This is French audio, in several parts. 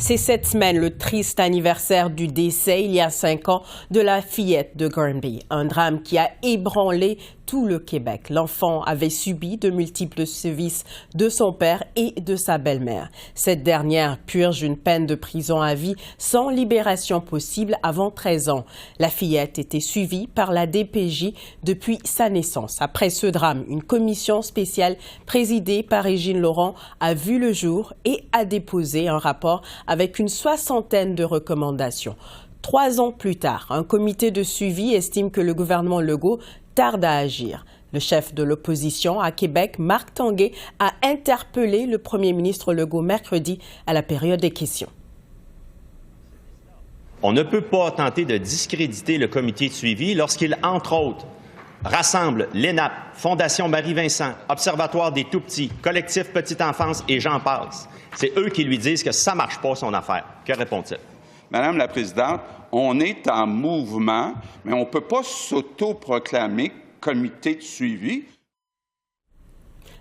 C'est cette semaine le triste anniversaire du décès, il y a 5 ans, de la fillette de Granby. Un drame qui a ébranlé tout le Québec. L'enfant avait subi de multiples sévices de son père et de sa belle-mère. Cette dernière purge une peine de prison à vie sans libération possible avant 13 ans. La fillette était suivie par la DPJ depuis sa naissance. Après ce drame, une commission spéciale présidée par Régine Laurent a vu le jour et a déposé un rapport avec une 60aine de recommandations. 3 ans plus tard, un comité de suivi estime que le gouvernement Legault tarde à agir. Le chef de l'opposition à Québec, Marc Tanguay, a interpellé le premier ministre Legault mercredi à la période des questions. On ne peut pas tenter de discréditer le comité de suivi lorsqu'il, entre autres, rassemble l'ENAP, Fondation Marie-Vincent, Observatoire des tout-petits, Collectif Petite Enfance et j'en passe. C'est eux qui lui disent que ça ne marche pas son affaire. Que répond-il? Madame la Présidente, on est en mouvement, mais on ne peut pas s'auto-proclamer comité de suivi.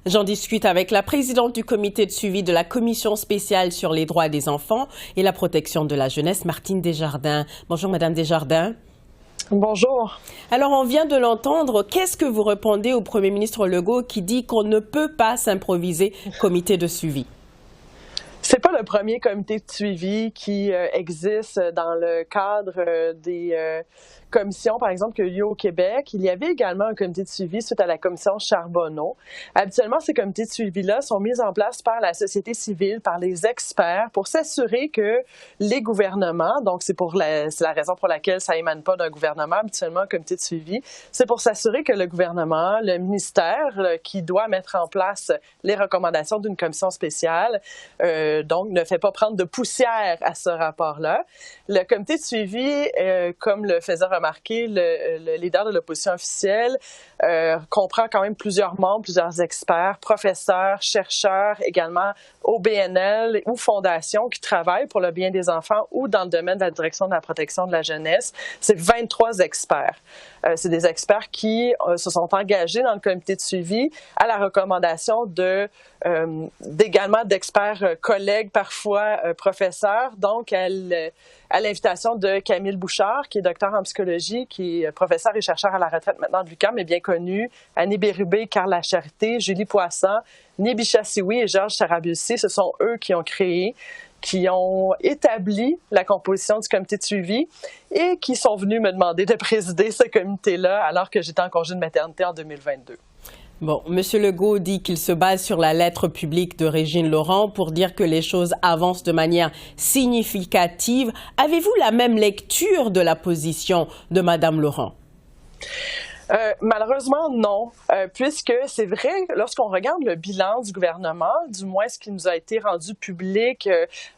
J'en discute avec la présidente du comité de suivi de la Commission spéciale sur les droits des enfants et la protection de la jeunesse, Martine Desjardins. Bonjour, Madame Desjardins. Bonjour. Alors, on vient de l'entendre. Qu'est-ce que vous répondez au premier ministre Legault qui dit qu'on ne peut pas s'improviser comité de suivi? C'est pas le premier comité de suivi qui existe dans le cadre des commissions, par exemple, qui a eu lieu au Québec. Il y avait également un comité de suivi suite à la commission Charbonneau. Habituellement, ces comités de suivi-là sont mis en place par la société civile, par les experts, pour s'assurer que les gouvernements, donc c'est la raison pour laquelle ça émane pas d'un gouvernement, habituellement un comité de suivi, c'est pour s'assurer que le gouvernement, le ministère qui doit mettre en place les recommandations d'une commission spéciale, donc ne fait pas prendre de poussière à ce rapport-là. Le comité de suivi, comme le faisait remarquer le leader de l'opposition officielle, comprend quand même plusieurs membres, plusieurs experts, professeurs, chercheurs, également au BNL ou fondations qui travaillent pour le bien des enfants ou dans le domaine de la direction de la protection de la jeunesse. C'est 23 experts. C'est des experts qui se sont engagés dans le comité de suivi à la recommandation d'également d'experts collègues, parfois professeurs, donc à l'invitation de Camille Bouchard, qui est docteur en psychologie, qui est professeur et chercheur à la retraite maintenant de l'UQAM, mais bien connu, Annie Bérubé, Carl Lacharité, Julie Poisson, Nibi Chassioui et Georges Sarabiusi. Ce sont eux qui ont créé, qui ont établi la composition du comité de suivi et qui sont venus me demander de présider ce comité-là alors que j'étais en congé de maternité en 2022. Bon, M. Legault dit qu'il se base sur la lettre publique de Régine Laurent pour dire que les choses avancent de manière significative. Avez-vous la même lecture de la position de Mme Laurent? Malheureusement, non, puisque c'est vrai, lorsqu'on regarde le bilan du gouvernement, du moins ce qui nous a été rendu public,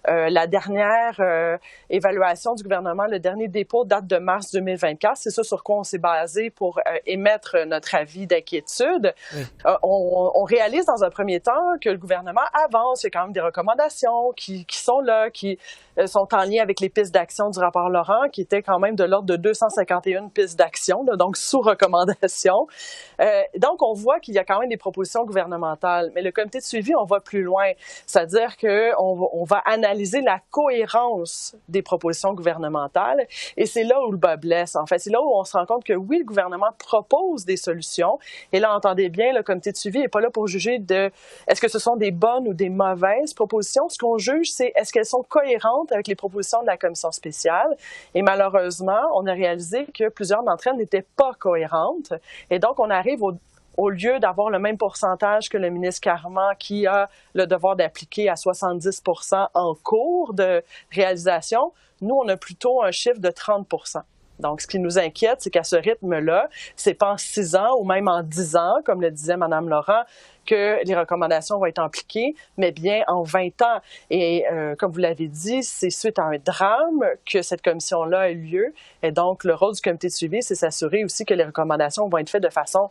la dernière évaluation du gouvernement, le dernier dépôt date de mars 2024, c'est ça sur quoi on s'est basé pour émettre notre avis d'inquiétude. Oui. On réalise dans un premier temps que le gouvernement avance, il y a quand même des recommandations qui sont là, qui sont en lien avec les pistes d'action du rapport Laurent, qui étaient quand même de l'ordre de 251 pistes d'action, donc sous recommandation. Donc, on voit qu'il y a quand même des propositions gouvernementales, mais le comité de suivi, on va plus loin. C'est-à-dire qu'on va analyser la cohérence des propositions gouvernementales et c'est là où le bas blesse. En fait, c'est là où on se rend compte que oui, le gouvernement propose des solutions et là, entendez bien, le comité de suivi n'est pas là pour juger de est-ce que ce sont des bonnes ou des mauvaises propositions. Ce qu'on juge, c'est est-ce qu'elles sont cohérentes avec les propositions de la commission spéciale et malheureusement, on a réalisé que plusieurs d'entre elles n'étaient pas cohérentes. Et donc, on arrive au lieu d'avoir le même pourcentage que le ministre Carman qui a le devoir d'appliquer à 70 % en cours de réalisation, nous, on a plutôt un chiffre de 30 %. Donc, ce qui nous inquiète, c'est qu'à ce rythme-là, c'est pas en 6 ans ou même en 10 ans, comme le disait Mme Laurent, que les recommandations vont être appliquées, mais bien en 20 ans. Et comme vous l'avez dit, c'est suite à un drame que cette commission-là a eu lieu. Et donc, le rôle du comité de suivi, c'est s'assurer aussi que les recommandations vont être faites de façon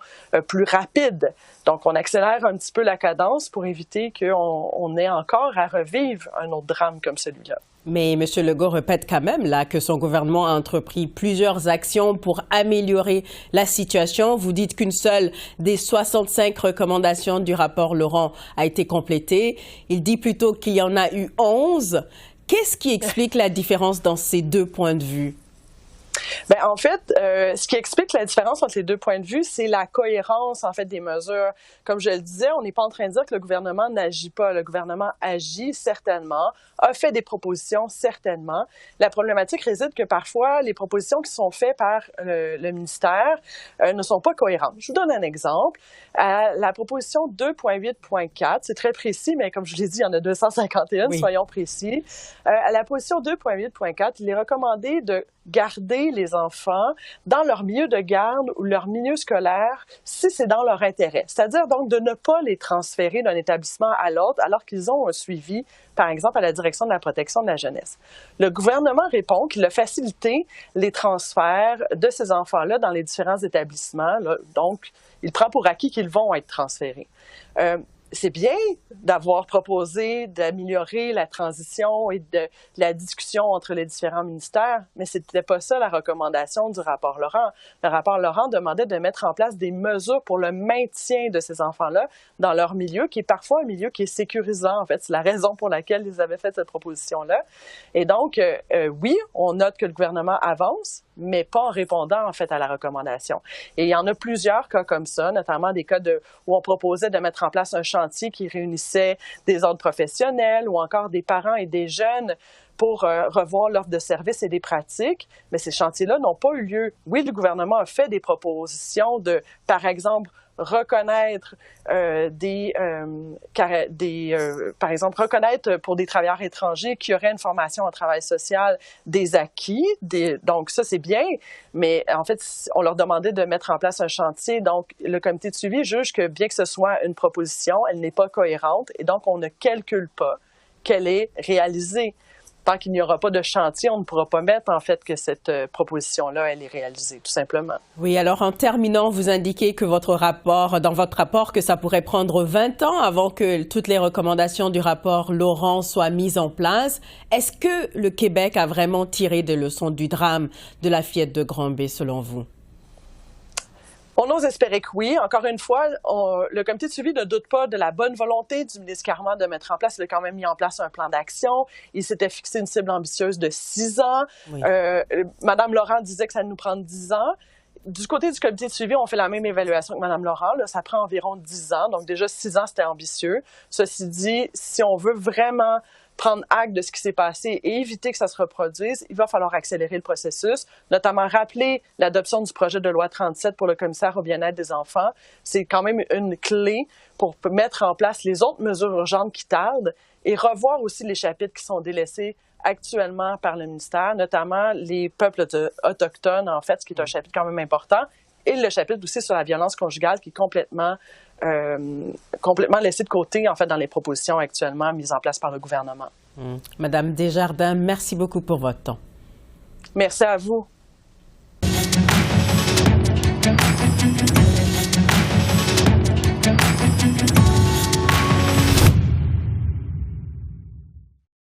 plus rapide. Donc, on accélère un petit peu la cadence pour éviter qu'on ait encore à revivre un autre drame comme celui-là. Mais M. Legault répète quand même là que son gouvernement a entrepris plusieurs actions pour améliorer la situation. Vous dites qu'une seule des 65 recommandations du rapport Laurent a été complétée. Il dit plutôt qu'il y en a eu 11. Qu'est-ce qui explique la différence dans ces deux points de vue? Bien, en fait, ce qui explique la différence entre les deux points de vue, c'est la cohérence, en fait, des mesures. Comme je le disais, on n'est pas en train de dire que le gouvernement n'agit pas. Le gouvernement agit certainement, a fait des propositions certainement. La problématique réside que parfois, les propositions qui sont faites par le ministère ne sont pas cohérentes. Je vous donne un exemple. La proposition 2.8.4, c'est très précis, mais comme je l'ai dit, il y en a 251, oui. Soyons précis. À la position 2.8.4, il est recommandé de garder les enfants dans leur milieu de garde ou leur milieu scolaire si c'est dans leur intérêt. C'est-à-dire donc de ne pas les transférer d'un établissement à l'autre alors qu'ils ont un suivi, par exemple, à la direction de la protection de la jeunesse. Le gouvernement répond qu'il a facilité les transferts de ces enfants-là dans les différents établissements. Là, donc, il prend pour acquis qu'ils vont être transférés. C'est bien d'avoir proposé d'améliorer la transition et de la discussion entre les différents ministères, mais ce n'était pas ça la recommandation du rapport Laurent. Le rapport Laurent demandait de mettre en place des mesures pour le maintien de ces enfants-là dans leur milieu, qui est parfois un milieu qui est sécurisant. En fait, c'est la raison pour laquelle ils avaient fait cette proposition-là. Et donc, oui, on note que le gouvernement avance, mais pas en répondant, en fait, à la recommandation. Et il y en a plusieurs cas comme ça, notamment des cas où on proposait de mettre en place un chantier qui réunissait des ordres professionnels ou encore des parents et des jeunes pour revoir l'offre de services et des pratiques, mais ces chantiers-là n'ont pas eu lieu. Oui, le gouvernement a fait des propositions de, par exemple, reconnaître par exemple, reconnaître pour des travailleurs étrangers qui auraient une formation en travail social des acquis. Donc, ça, c'est bien, mais en fait, on leur demandait de mettre en place un chantier. Donc, le comité de suivi juge que bien que ce soit une proposition, elle n'est pas cohérente et donc on ne calcule pas qu'elle est réalisée. Tant qu'il n'y aura pas de chantier, on ne pourra pas mettre, en fait, que cette proposition-là, elle est réalisée, tout simplement. Oui, alors en terminant, vous indiquez que dans votre rapport, que ça pourrait prendre 20 ans avant que toutes les recommandations du rapport Laurent soient mises en place. Est-ce que le Québec a vraiment tiré des leçons du drame de la fillette de Granby, selon vous? On ose espérer que oui. Encore une fois, le comité de suivi ne doute pas de la bonne volonté du ministre Carman de mettre en place. Il a quand même mis en place un plan d'action. Il s'était fixé une cible ambitieuse de 6 ans. Oui. Madame Laurent disait que ça nous prend 10 ans. Du côté du comité de suivi, on fait la même évaluation que Mme Laurent. Là, ça prend environ 10 ans. Donc déjà, 6 ans, c'était ambitieux. Ceci dit, si on veut vraiment prendre acte de ce qui s'est passé et éviter que ça se reproduise, il va falloir accélérer le processus, notamment rappeler l'adoption du projet de loi 37 pour le commissaire au bien-être des enfants. C'est quand même une clé pour mettre en place les autres mesures urgentes qui tardent et revoir aussi les chapitres qui sont délaissés actuellement par le ministère, notamment les peuples autochtones, en fait, ce qui est un chapitre quand même important, et le chapitre aussi sur la violence conjugale qui est complètement laissé de côté, en fait, dans les propositions actuellement mises en place par le gouvernement. Madame Desjardins, merci beaucoup pour votre temps. Merci à vous.